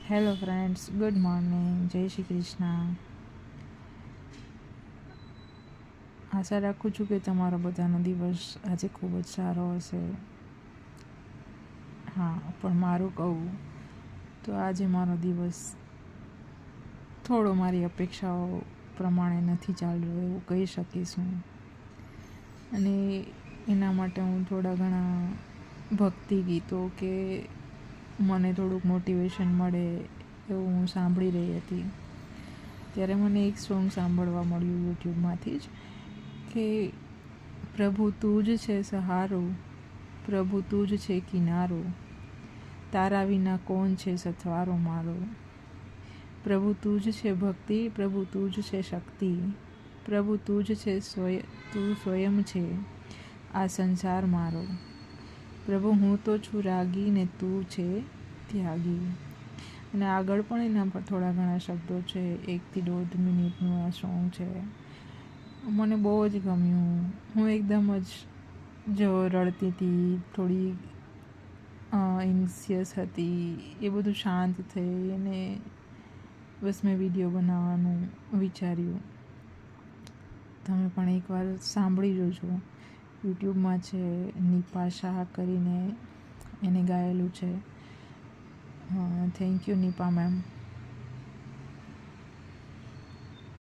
Hello friends, good morning, જય શ્રી કૃષ્ણ. આશા રાખું છું કે તમારો બધાનો દિવસ આજે ખૂબ જ સારો હશે. હા, પણ મારું કહું તો આજે મારો દિવસ થોડો મારી અપેક્ષાઓ પ્રમાણે નથી ચાલ્યો એવું કહી શકીશ હું. અને એના માટે હું થોડા ઘણા ભક્તિ ગીતો કે મને થોડુંક મોટિવેશન મળે એવું હું સાંભળી રહી હતી. ત્યારે મને એક સોંગ સાંભળવા મળ્યું યુટ્યુબમાંથી જ કે પ્રભુ તું જ છે સહારો, પ્રભુ તું જ છે કિનારો, તારા વિના કોણ છે સથવારો મારો. પ્રભુ તું જ છે ભક્તિ, પ્રભુ તું જ છે શક્તિ, પ્રભુ તું જ છે તું સ્વયં છે આ સંસાર મારો. પ્રભુ હું તો છું રાગી ને તું છે ત્યાગી. અને આગળ પણ એના પર થોડા ઘણા શબ્દો છે. 1 થી 1.5 મિનિટનું આ સોંગ છે. મને બહુ જ ગમ્યું. હું એકદમ જ રડતી હતી, થોડી એન્ગ્ઝિયસ હતી, એ બધું શાંત થઈ અને બસ મેં વિડીયો બનાવવાનું વિચાર્યું. તમે પણ એકવાર સાંભળી જોજો. યુટ્યુબમાં છે, નિપા શાહ કરીને એને ગાયેલું છે. Thank you Nipa ma'am.